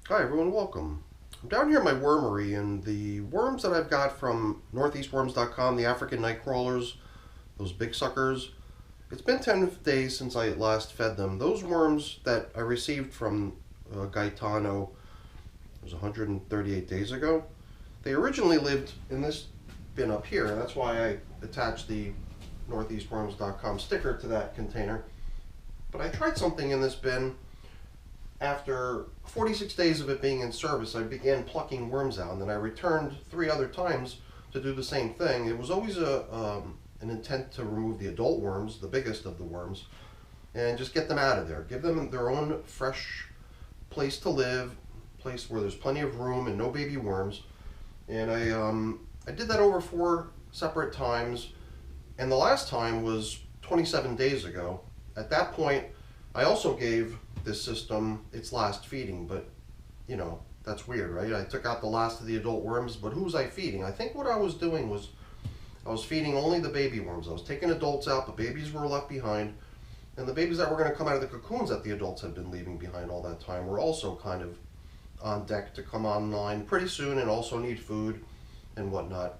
Hi everyone, welcome. I'm down here in my wormery, and the worms that I've got from northeastworms.com, the African night crawlers, those big suckers, it's been 10 days since I last fed them. Those worms that I received from Gaetano, it was 138 days ago, they originally lived in this bin up here, and that's why I attached the northeastworms.com sticker to that container. But I tried something in this bin. After 46 days of it being in service, I began plucking worms out, and then I returned 3 other times to do the same thing. It was always an intent to remove the adult worms, the biggest of the worms, and just get them out of there. Give them their own fresh place to live, place where there's plenty of room and no baby worms. And I did that over 4 separate times, and the last time was 27 days ago. At that point, I also gave this system its last feeding, but you know, that's weird, right? I took out the last of the adult worms, but who was I feeding? I think what I was doing was I was feeding only the baby worms. I was taking adults out, but babies were left behind, and the babies that were going to come out of the cocoons that the adults had been leaving behind all that time were also kind of on deck to come online pretty soon and also need food and whatnot.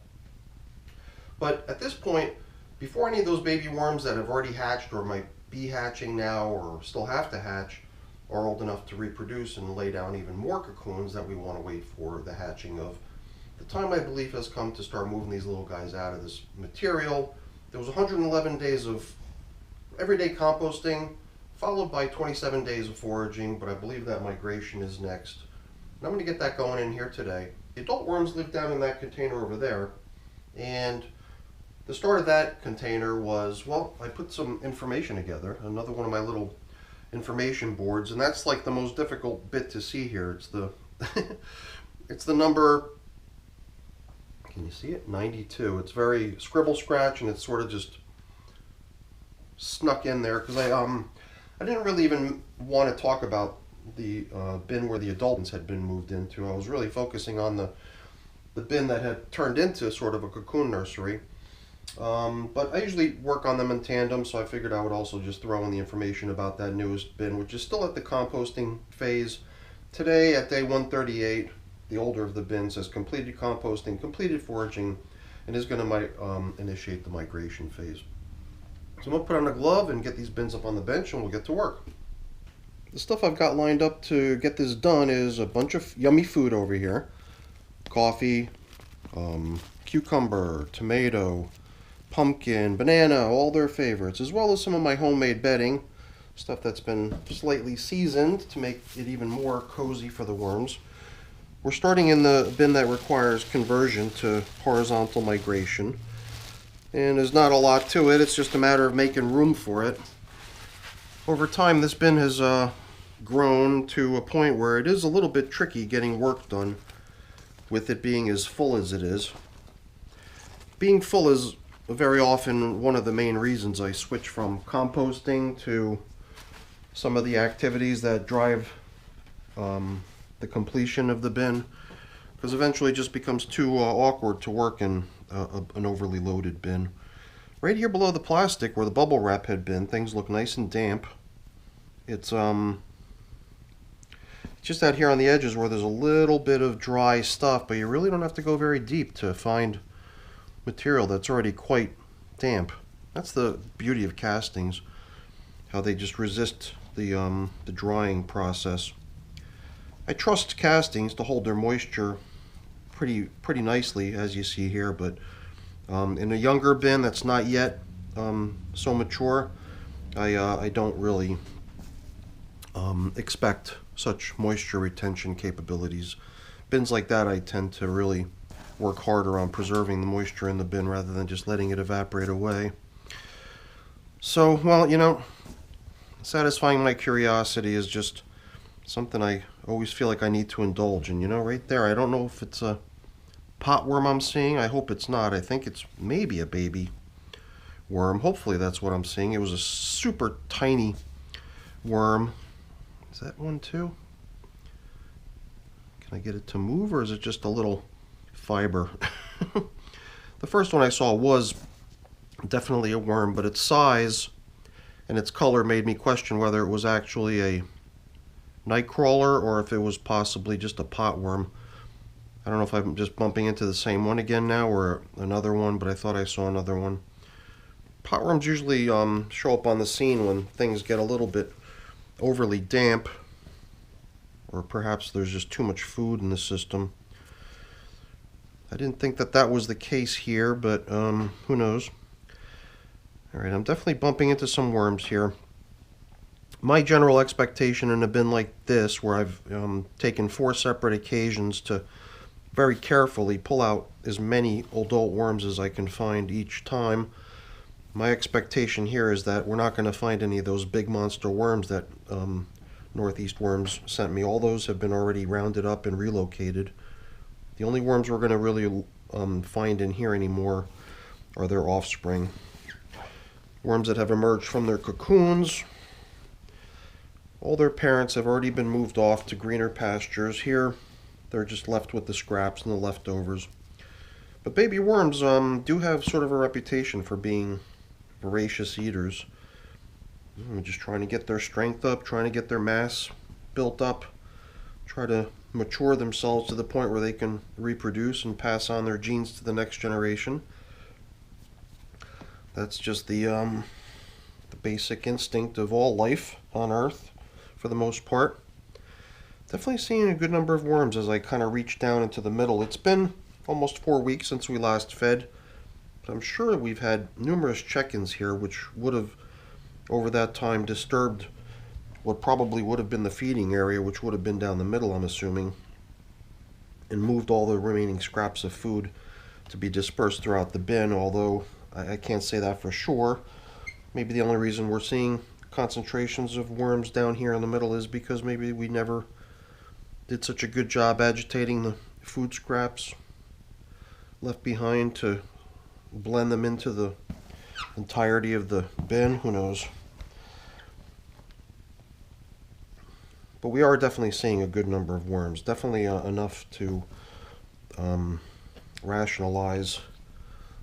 But at this point, before any of those baby worms that have already hatched or might be hatching now or still have to hatch are old enough to reproduce and lay down even more cocoons that we want to wait for the hatching of, the time I believe has come to start moving these little guys out of this material. There was 111 days of everyday composting, followed by 27 days of foraging, but I believe that migration is next. And I'm going to get that going in here today. The adult worms live down in that container over there, and the start of that container was, well, I put some information together, another one of my little information boards, and that's like the most difficult bit to see here. It's the it's the number, can you see it? 92. It's very scribble scratch, and it's sort of just snuck in there because I didn't really even want to talk about the bin where the adults had been moved into. I was really focusing on the bin that had turned into sort of a cocoon nursery. But I usually work on them in tandem, so I figured I would also just throw in the information about that newest bin, which is still at the composting phase. Today, at day 138, the older of the bins has completed composting, completed foraging, and is going to initiate the migration phase. So I'm going to put on a glove and get these bins up on the bench, and we'll get to work. The stuff I've got lined up to get this done is a bunch of yummy food over here. Coffee, cucumber, tomato, pumpkin, banana, all their favorites, as well as some of my homemade bedding, stuff that's been slightly seasoned to make it even more cozy for the worms. We're starting in the bin that requires conversion to horizontal migration, and there's not a lot to it. It's just a matter of making room for it. Over time, this bin has grown to a point where it is a little bit tricky getting work done with it being as full as it is. Being full is very often one of the main reasons I switch from composting to some of the activities that drive the completion of the bin, because eventually it just becomes too awkward to work in an overly loaded bin. Right here below the plastic where the bubble wrap had been, things look nice and damp. It's just out here on the edges where there's a little bit of dry stuff, but you really don't have to go very deep to find material that's already quite damp. That's the beauty of castings, how they just resist the drying process. I trust castings to hold their moisture pretty nicely, as you see here, but in a younger bin that's not yet so mature, I don't really expect such moisture retention capabilities. Bins like that, I tend to really work harder on preserving the moisture in the bin rather than just letting it evaporate away. So, well, you know, satisfying my curiosity is just something I always feel like I need to indulge in. You know, right there, I don't know if it's a potworm I'm seeing. I hope it's not. I think it's maybe a baby worm. Hopefully that's what I'm seeing. It was a super tiny worm. Is that one too? Can I get it to move, or is it just a little fiber? The first one I saw was definitely a worm, but its size and its color made me question whether it was actually a nightcrawler or if it was possibly just a pot worm. I don't know if I'm just bumping into the same one again now or another one, but I thought I saw another one. Potworms usually show up on the scene when things get a little bit overly damp, or perhaps there's just too much food in the system. I didn't think that that was the case here, but who knows. Alright, I'm definitely bumping into some worms here. My general expectation in a bin like this, where I've taken 4 separate occasions to very carefully pull out as many adult worms as I can find each time, my expectation here is that we're not going to find any of those big monster worms that Northeast Worms sent me. All those have been already rounded up and relocated. The only worms we're going to really find in here anymore are their offspring. Worms that have emerged from their cocoons. All their parents have already been moved off to greener pastures. Here, they're just left with the scraps and the leftovers. But baby worms do have sort of a reputation for being voracious eaters. Just trying to get their strength up, trying to get their mass built up, try to mature themselves to the point where they can reproduce and pass on their genes to the next generation. That's just the basic instinct of all life on Earth, for the most part. Definitely seeing a good number of worms as I kind of reach down into the middle. It's been almost 4 weeks since we last fed, but I'm sure we've had numerous check-ins here, which would have, over that time, disturbed what probably would have been the feeding area, which would have been down the middle, I'm assuming, and moved all the remaining scraps of food to be dispersed throughout the bin, although I can't say that for sure. Maybe the only reason we're seeing concentrations of worms down here in the middle is because maybe we never did such a good job agitating the food scraps left behind to blend them into the entirety of the bin. Who knows? But we are definitely seeing a good number of worms. Definitely enough to rationalize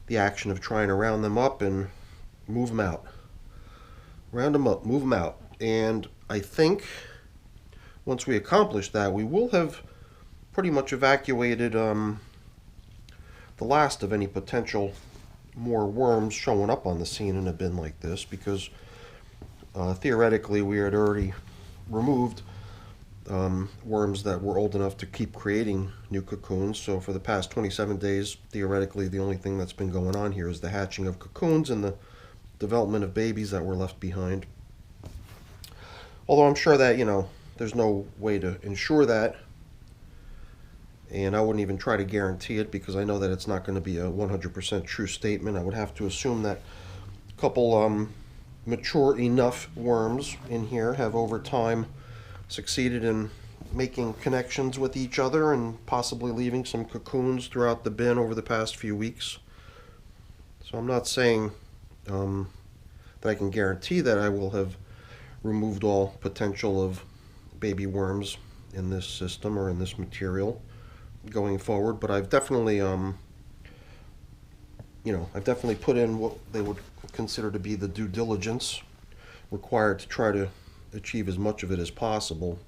the action of trying to round them up and move them out. Round them up, move them out. And I think once we accomplish that, we will have pretty much evacuated the last of any potential more worms showing up on the scene in a bin like this, because theoretically we had already removed worms that were old enough to keep creating new cocoons. So for the past 27 days, theoretically, the only thing that's been going on here is the hatching of cocoons and the development of babies that were left behind. Although I'm sure that, there's no way to ensure that, and I wouldn't even try to guarantee it, because I know that it's not going to be a 100% true statement. I would have to assume that a couple mature enough worms in here have over time succeeded in making connections with each other and possibly leaving some cocoons throughout the bin over the past few weeks. So I'm not saying that I can guarantee that I will have removed all potential of baby worms in this system or in this material going forward, but I've definitely I've definitely put in what they would consider to be the due diligence required to try to achieve as much of it as possible.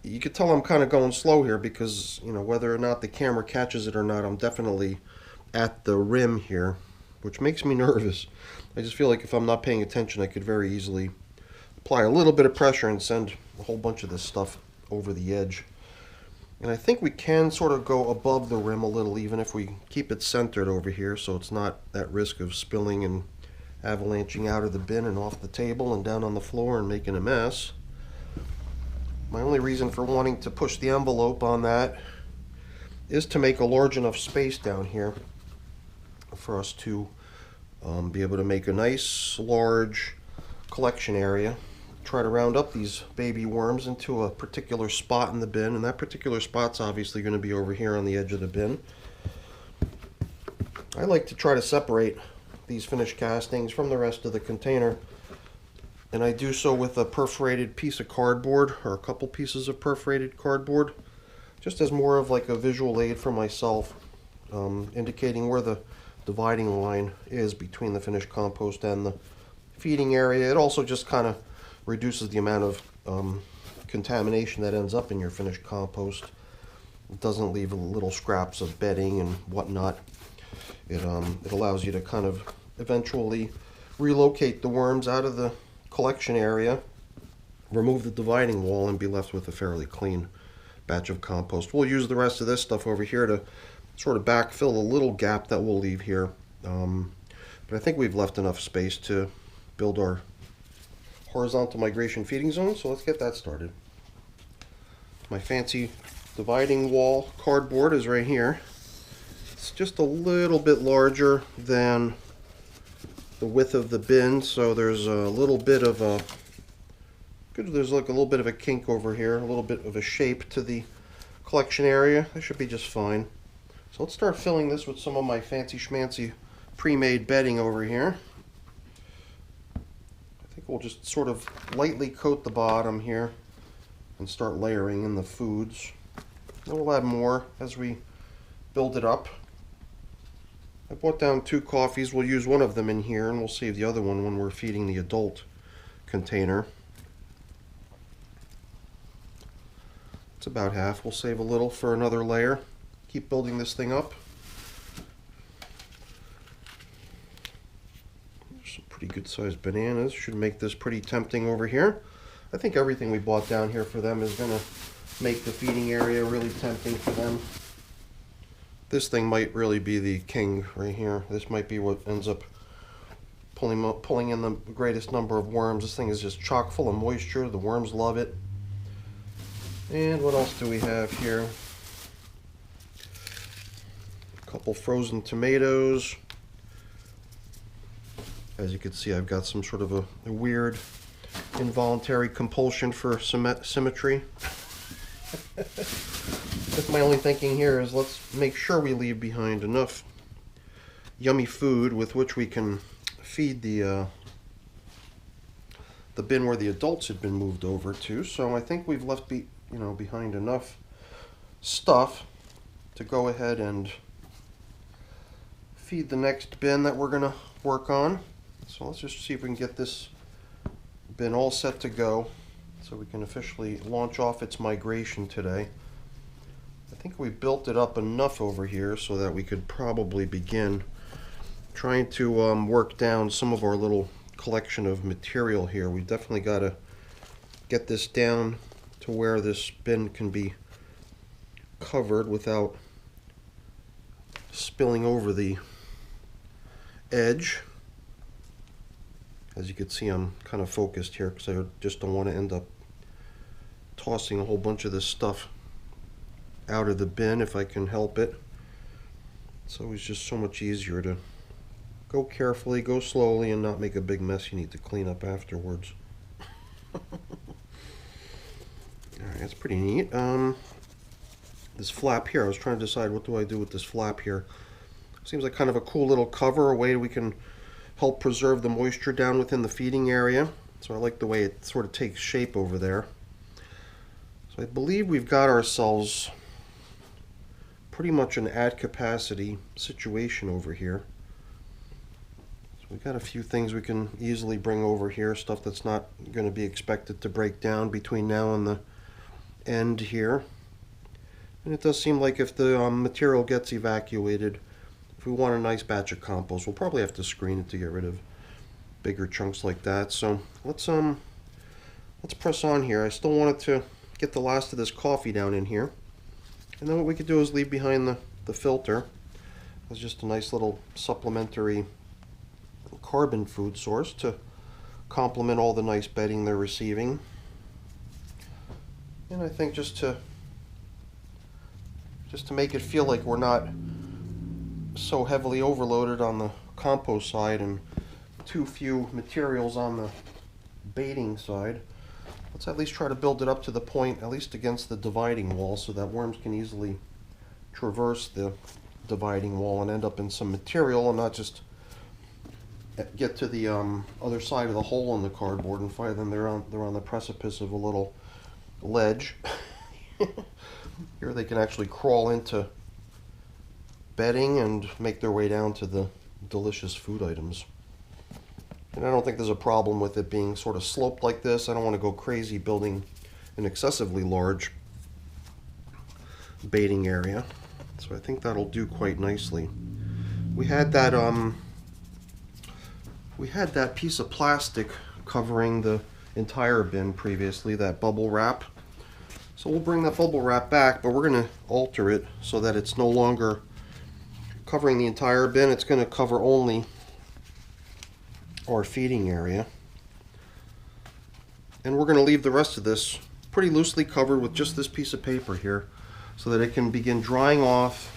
You could tell I'm kind of going slow here because, whether or not the camera catches it or not, I'm definitely at the rim here, which makes me nervous. I just feel like if I'm not paying attention, I could very easily apply a little bit of pressure and send a whole bunch of this stuff over the edge. And I think we can sort of go above the rim a little, even if we keep it centered over here, so it's not at risk of spilling and avalanching out of the bin and off the table and down on the floor and making a mess. My only reason for wanting to push the envelope on that is to make a large enough space down here for us to be able to make a nice large collection area. Try to round up these baby worms into a particular spot in the bin, and that particular spot's obviously going to be over here on the edge of the bin. I like to try to separate these finished castings from the rest of the container, and I do so with a perforated piece of cardboard or a couple pieces of perforated cardboard, just as more of like a visual aid for myself, indicating where the dividing line is between the finished compost and the feeding area. It also just kind of reduces the amount of contamination that ends up in your finished compost. It doesn't leave little scraps of bedding and whatnot. It allows you to kind of eventually relocate the worms out of the collection area, remove the dividing wall, and be left with a fairly clean batch of compost. We'll use the rest of this stuff over here to sort of backfill a little gap that we'll leave here. But I think we've left enough space to build our horizontal migration feeding zone, so let's get that started. My fancy dividing wall cardboard is right here. It's just a little bit larger than the width of the bin, so there's a little bit of a there's like a little bit of a kink over here, a little bit of a shape to the collection area. That should be just fine. So let's start filling this with some of my fancy schmancy pre-made bedding over here. I think we'll just sort of lightly coat the bottom here and start layering in the foods. Then we'll add more as we build it up. I brought down 2 coffees. We'll use one of them in here, and we'll save the other one when we're feeding the adult container. It's about half. We'll save a little for another layer. Keep building this thing up. There's some pretty good sized bananas. Should make this pretty tempting over here. I think everything we bought down here for them is going to make the feeding area really tempting for them. This thing might really be the king right here. This might be what ends up pulling in the greatest number of worms. This thing is just chock full of moisture. The worms love it. And what else do we have here? A couple frozen tomatoes. As you can see, I've got some sort of a weird involuntary compulsion for symmetry. Just my only thinking here is let's make sure we leave behind enough yummy food with which we can feed the bin where the adults had been moved over to. So I think we've left behind enough stuff to go ahead and feed the next bin that we're going to work on. So let's just see if we can get this bin all set to go so we can officially launch off its migration today. I think we built it up enough over here so that we could probably begin trying to work down some of our little collection of material here. We've definitely got to get this down to where this bin can be covered without spilling over the edge. As you can see, I'm kind of focused here because I just don't want to end up tossing a whole bunch of this stuff out of the bin if I can help it. It's always just so much easier to go carefully, go slowly, and not make a big mess you need to clean up afterwards. Alright, that's pretty neat. This flap here, I was trying to decide what do I do with this flap here. Seems like kind of a cool little cover, a way we can help preserve the moisture down within the feeding area. So I like the way it sort of takes shape over there. So I believe we've got ourselves pretty much an at capacity situation over here. So we've got a few things we can easily bring over here, stuff that's not going to be expected to break down between now and the end here. And it does seem like if the material gets evacuated, if we want a nice batch of compost, we'll probably have to screen it to get rid of bigger chunks like that. So let's press on here. I still wanted to get the last of this coffee down in here. And then what we could do is leave behind the filter. It's just a nice little supplementary carbon food source to complement all the nice bedding they're receiving. And I think just to make it feel like we're not so heavily overloaded on the compost side and too few materials on the baiting side, let's at least try to build it up to the point, at least against the dividing wall, so that worms can easily traverse the dividing wall and end up in some material and not just get to the other side of the hole in the cardboard and find them they're on the precipice of a little ledge. Here they can actually crawl into bedding and make their way down to the delicious food items. And I don't think there's a problem with it being sort of sloped like this. I don't want to go crazy building an excessively large baiting area. So I think that'll do quite nicely. We had that piece of plastic covering the entire bin previously, that bubble wrap. So we'll bring that bubble wrap back, but we're going to alter it so that it's no longer covering the entire bin. It's going to cover only our feeding area. And we're going to leave the rest of this pretty loosely covered with just this piece of paper here so that it can begin drying off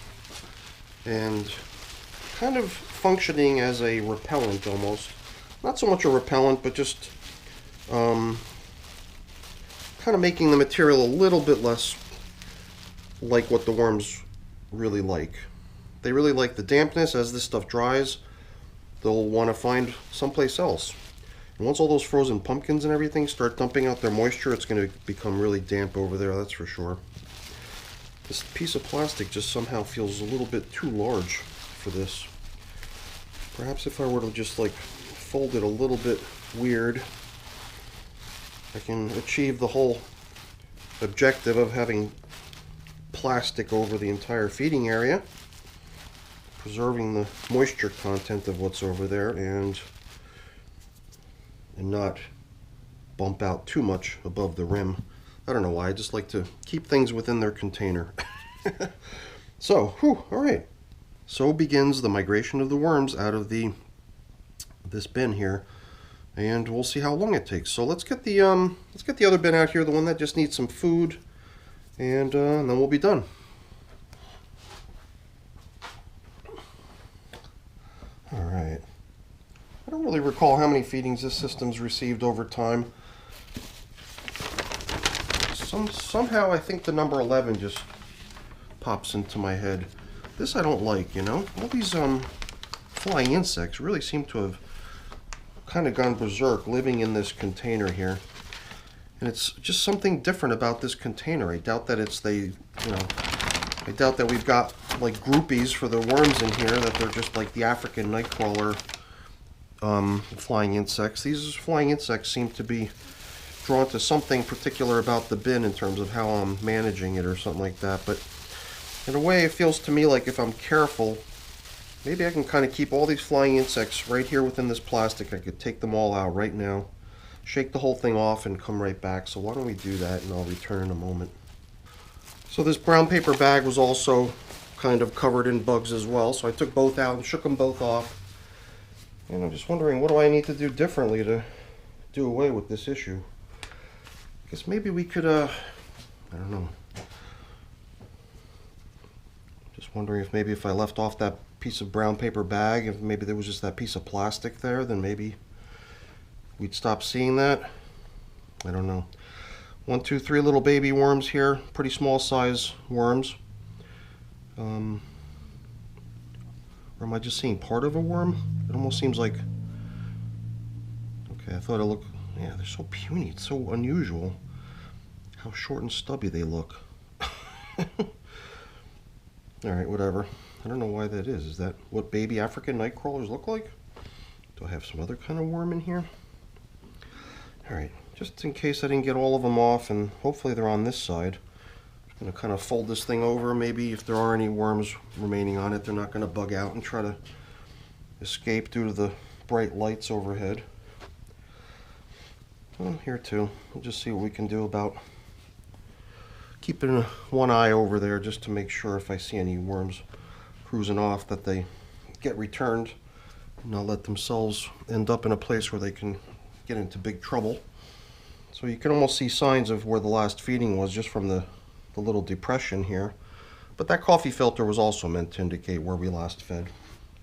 and kind of functioning as a repellent almost. Not so much a repellent, but just kind of making the material a little bit less like what the worms really like. They really like the dampness. As this stuff dries, they'll want to find someplace else. And once all those frozen pumpkins and everything start dumping out their moisture, it's going to become really damp over there, that's for sure. This piece of plastic just somehow feels a little bit too large for this. Perhaps if I were to just like fold it a little bit weird, I can achieve the whole objective of having plastic over the entire feeding area, preserving the moisture content of what's over there, and not bump out too much above the rim. I don't know why, I just like to keep things within their container. So, alright. So begins the migration of the worms out of this bin here, and we'll see how long it takes. So let's get the other bin out here, the one that just needs some food, and then we'll be done. Alright. I don't really recall how many feedings this system's received over time. Somehow I think the number 11 just pops into my head. This I don't like, you know? All these flying insects really seem to have kind of gone berserk living in this container here. And it's just something different about this container. I doubt that I doubt that we've got like groupies for the worms in here, that they're just like the African nightcrawler flying insects. These flying insects seem to be drawn to something particular about the bin in terms of how I'm managing it or something like that. But in a way, it feels to me like if I'm careful, maybe I can kind of keep all these flying insects right here within this plastic. I could take them all out right now, shake the whole thing off, and come right back. So why don't we do that, and I'll return in a moment. So this brown paper bag was also kind of covered in bugs as well, so I took both out and shook them both off. And I'm just wondering, what do I need to do differently to do away with this issue? I guess maybe we could, I don't know. Just wondering if maybe if I left off that piece of brown paper bag, if maybe there was just that piece of plastic there, then maybe we'd stop seeing that. I don't know. 1, 2, 3 little baby worms here, pretty small size worms. Or am I just seeing part of a worm? It almost seems like, okay, I thought it looked, yeah, they're so puny, it's so unusual how short and stubby they look. Alright, whatever. I don't know why that is. Is that what baby African nightcrawlers look like? Do I have some other kind of worm in here? Alright, just in case I didn't get all of them off, and hopefully they're on this side. I'm going to kind of fold this thing over. Maybe if there are any worms remaining on it, they're not going to bug out and try to escape due to the bright lights overhead. Well, here too. We'll just see what we can do about keeping one eye over there just to make sure if I see any worms cruising off that they get returned and not let themselves end up in a place where they can get into big trouble. So you can almost see signs of where the last feeding was just from the little depression here. But that coffee filter was also meant to indicate where we last fed.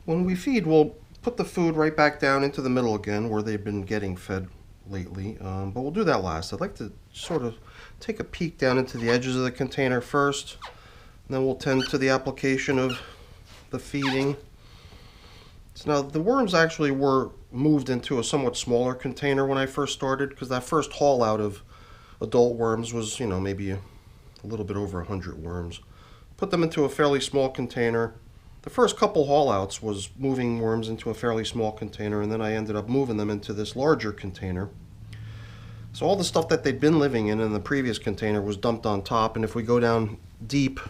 When we feed, we'll put the food right back down into the middle again where they've been getting fed lately, but we'll do that last. I'd like to sort of take a peek down into the edges of the container first, and then we'll tend to the application of the feeding. So now the worms actually were moved into a somewhat smaller container when I first started, because that first haul out of adult worms was, you know, maybe a little bit over 100 worms. Put them into a fairly small container. The first couple haul outs was moving worms into a fairly small container, and then I ended up moving them into this larger container. So all the stuff that they'd been living in the previous container was dumped on top, and if we go down deep,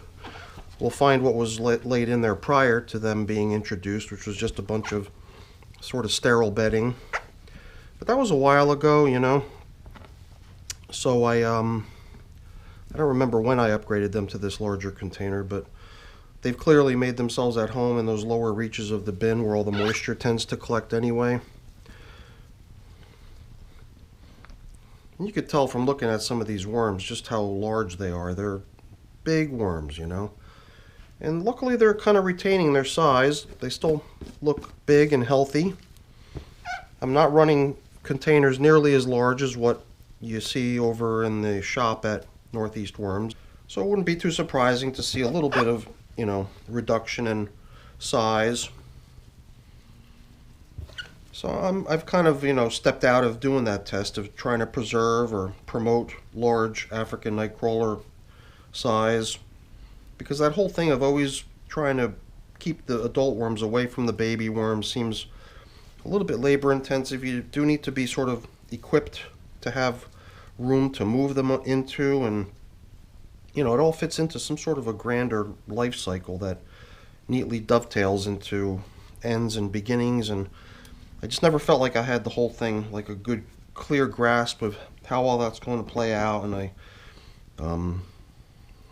we'll find what was laid in there prior to them being introduced, which was just a bunch of sort of sterile bedding. But that was a while ago, you know. So I don't remember when I upgraded them to this larger container, but they've clearly made themselves at home in those lower reaches of the bin where all the moisture tends to collect anyway. And you could tell from looking at some of these worms just how large they are. They're big worms, you know. And luckily they're kind of retaining their size. They still look big and healthy. I'm not running containers nearly as large as what you see over in the shop at Northeast Worms. So it wouldn't be too surprising to see a little bit of, you know, reduction in size. So I've kind of, you know, stepped out of doing that test of trying to preserve or promote large African nightcrawler size, because that whole thing of always trying to keep the adult worms away from the baby worms seems a little bit labor intensive. You do need to be sort of equipped to have room to move them into, and you know, it all fits into some sort of a grander life cycle that neatly dovetails into ends and beginnings, and I just never felt like I had the whole thing, like a good clear grasp of how all that's going to play out, and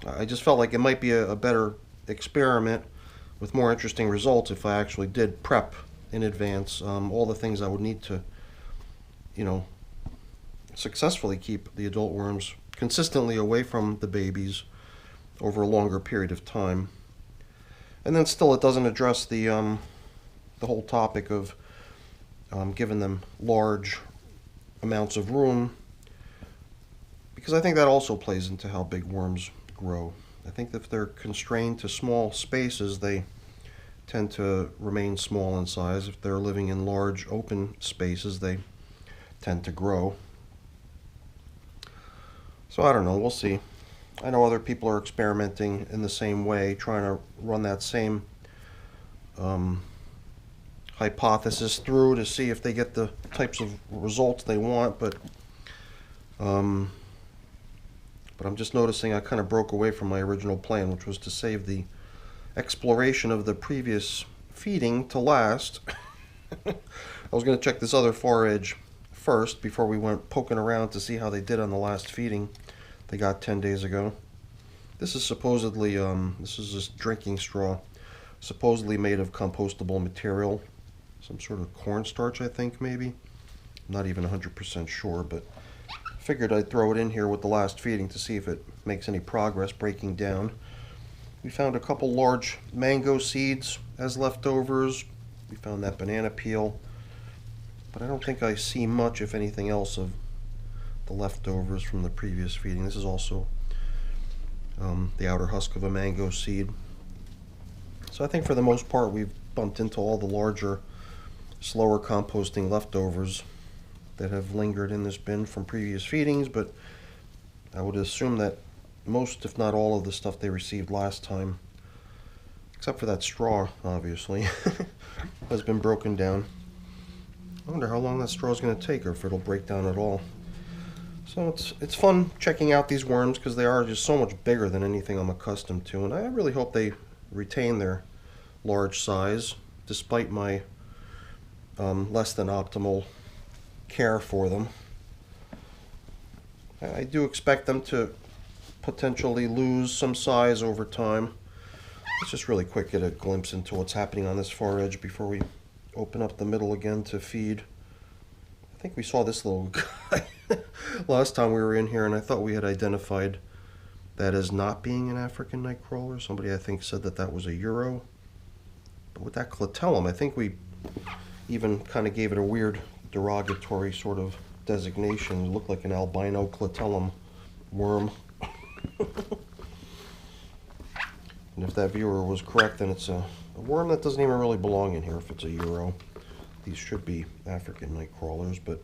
I just felt like it might be a better experiment with more interesting results if I actually did prep in advance all the things I would need to, you know, successfully keep the adult worms consistently away from the babies over a longer period of time. And then still it doesn't address the whole topic of giving them large amounts of room, because I think that also plays into how big worms grow. I think that if they're constrained to small spaces, they tend to remain small in size. If they're living in large open spaces, they tend to grow. So I don't know, we'll see. I know other people are experimenting in the same way, trying to run that same hypothesis through to see if they get the types of results they want, but I'm just noticing I kind of broke away from my original plan, which was to save the exploration of the previous feeding to last. I was going to check this other forage first before we went poking around to see how they did on the last feeding they got 10 days ago. This is supposedly, this is this drinking straw, supposedly made of compostable material, some sort of cornstarch, I think, maybe. I'm not even 100% sure, but I figured I'd throw it in here with the last feeding to see if it makes any progress breaking down. We found a couple large mango seeds as leftovers. We found that banana peel, but I don't think I see much, if anything else, of the leftovers from the previous feeding. This is also the outer husk of a mango seed. So I think for the most part we've bumped into all the larger, slower composting leftovers that have lingered in this bin from previous feedings, but I would assume that most, if not all, of the stuff they received last time, except for that straw, obviously, has been broken down. I wonder how long that straw is going to take, or if it'll break down at all. So it's fun checking out these worms, because they are just so much bigger than anything I'm accustomed to, and I really hope they retain their large size, despite my less than optimal care for them. I do expect them to potentially lose some size over time. Let's just really quick get a glimpse into what's happening on this far edge before we open up the middle again to feed. I think we saw this little guy last time we were in here, and I thought we had identified that as not being an African nightcrawler. Somebody, I think, said that that was a Euro. But with that clitellum, I think we even kind of gave it a weird derogatory sort of designation. It looked like an albino clitellum worm. And if that viewer was correct, then it's a worm that doesn't even really belong in here if it's a Euro. These should be African night crawlers, but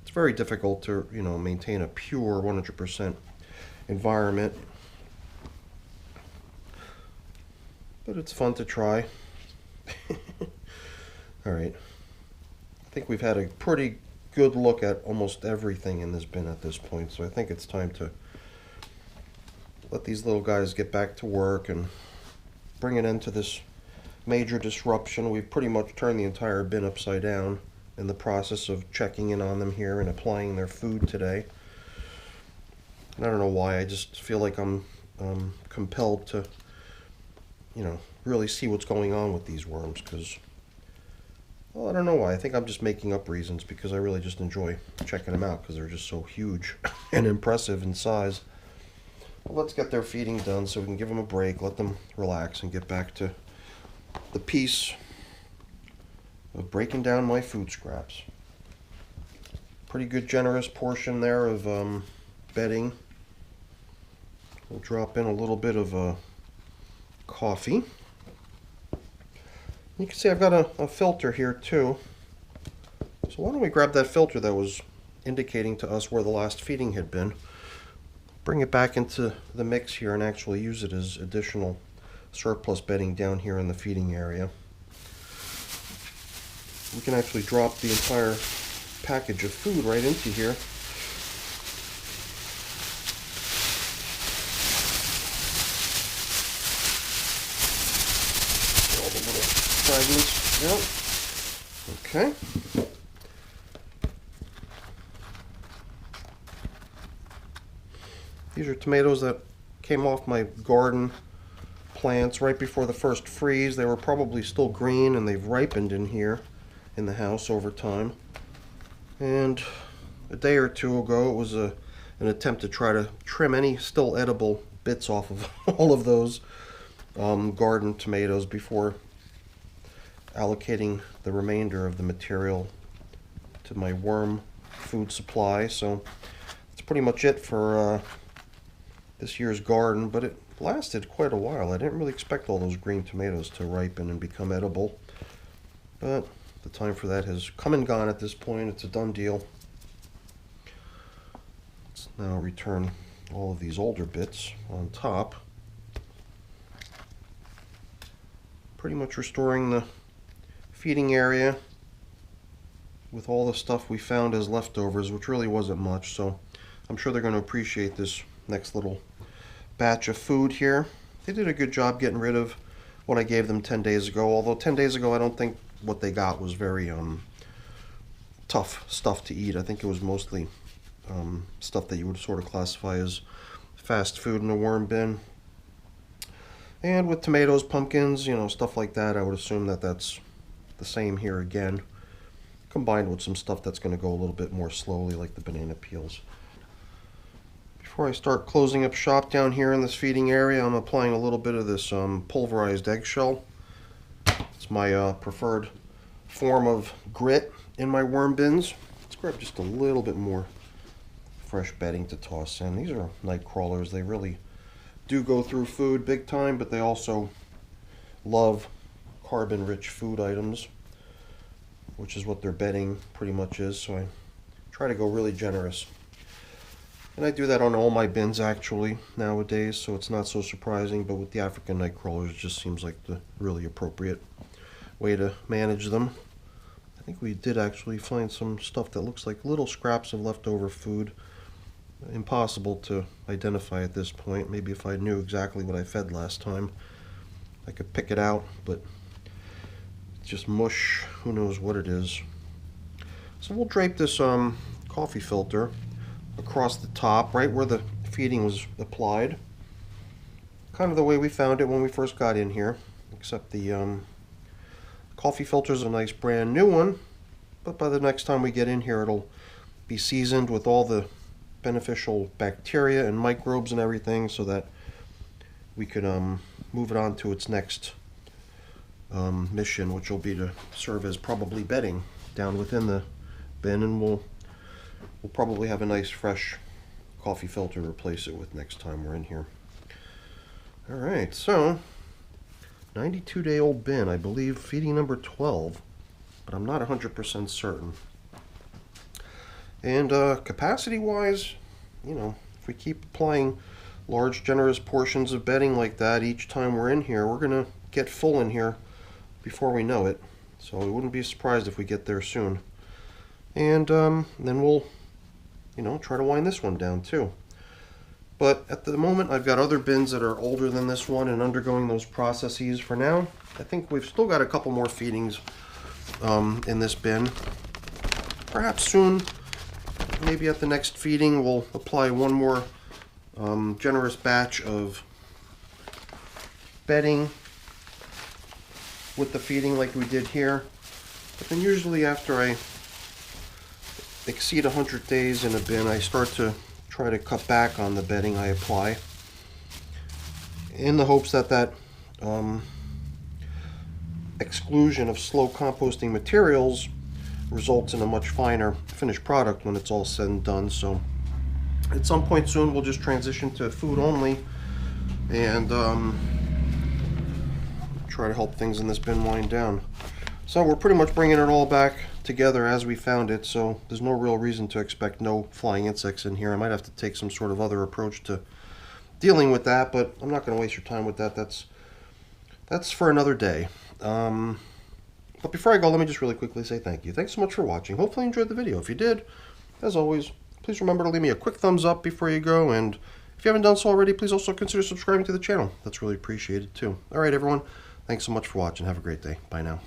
it's very difficult to, you know, maintain a pure 100% environment. But it's fun to try. All right. I think we've had a pretty good look at almost everything in this bin at this point, so I think it's time to let these little guys get back to work and bring an end to this major disruption. We've pretty much turned the entire bin upside down in the process of checking in on them here and applying their food today. And I don't know why, I just feel like I'm compelled to, really see what's going on with these worms, because, well, I don't know why. I think I'm just making up reasons, because I really just enjoy checking them out because they're just so huge and impressive in size. Well, let's get their feeding done so we can give them a break, let them relax, and get back to the piece of breaking down my food scraps. Pretty good generous portion there of bedding. We'll drop in a little bit of coffee. You can see I've got a filter here too. So why don't we grab that filter that was indicating to us where the last feeding had been, bring it back into the mix here and actually use it as additional surplus bedding down here in the feeding area. We can actually drop the entire package of food right into here. All the little fragments out. Okay. These are tomatoes that came off my garden plants right before the first freeze. They were probably still green, and they've ripened in here in the house over time. And a day or two ago, it was an attempt to try to trim any still edible bits off of all of those garden tomatoes before allocating the remainder of the material to my worm food supply. So that's pretty much it for this year's garden, but it lasted quite a while. I didn't really expect all those green tomatoes to ripen and become edible, but the time for that has come and gone at this point. It's a done deal. Let's now return all of these older bits on top, pretty much restoring the feeding area with all the stuff we found as leftovers, which really wasn't much, so I'm sure they're going to appreciate this next little batch of food here. They did a good job getting rid of what I gave them 10 days ago, although 10 days ago I don't think what they got was very tough stuff to eat. I think it was mostly stuff that you would sort of classify as fast food in a worm bin. And with tomatoes, pumpkins, stuff like that, I would assume that that's the same here again, combined with some stuff that's going to go a little bit more slowly, like the banana peels. Before I start closing up shop down here in this feeding area, I'm applying a little bit of this pulverized eggshell. It's my preferred form of grit in my worm bins. Let's grab just a little bit more fresh bedding to toss in. These are night crawlers. They really do go through food big time, but they also love carbon-rich food items, which is what their bedding pretty much is. So I try to go really generous. And I do that on all my bins actually nowadays, so it's not so surprising, but with the African night crawlers it just seems like the really appropriate way to manage them. I think we did actually find some stuff that looks like little scraps of leftover food. Impossible to identify at this point. Maybe if I knew exactly what I fed last time I could pick it out, but it's just mush. Who knows what it is. So we'll drape this coffee filter across the top, right where the feeding was applied. Kind of the way we found it when we first got in here, except the coffee filter is a nice brand new one, but by the next time we get in here it'll be seasoned with all the beneficial bacteria and microbes and everything, so that we can move it on to its next mission, which will be to serve as probably bedding down within the bin, and we'll probably have a nice fresh coffee filter to replace it with next time we're in here. Alright, so 92-day-old bin, I believe feeding number 12, but I'm not 100% certain. And capacity-wise, if we keep applying large, generous portions of bedding like that each time we're in here, we're going to get full in here before we know it. So we wouldn't be surprised if we get there soon. And then we'll, try to wind this one down too. But at the moment, I've got other bins that are older than this one and undergoing those processes for now. I think we've still got a couple more feedings in this bin. Perhaps soon, maybe at the next feeding, we'll apply one more generous batch of bedding with the feeding like we did here. But then usually after I exceed 100 days in a bin, I start to try to cut back on the bedding I apply in the hopes that that exclusion of slow composting materials results in a much finer finished product when it's all said and done. So at some point soon we'll just transition to food only and try to help things in this bin wind down. So we're pretty much bringing it all back together as we found it, so there's no real reason to expect no flying insects in here. I might have to take some sort of other approach to dealing with that, but I'm not going to waste your time with that. That's for another day. But before I go, let me just really quickly say thank you. Thanks so much for watching. Hopefully you enjoyed the video. If you did, as always, please remember to leave me a quick thumbs up before you go, and if you haven't done so already, please also consider subscribing to the channel. That's really appreciated too. Alright everyone, thanks so much for watching. Have a great day. Bye now.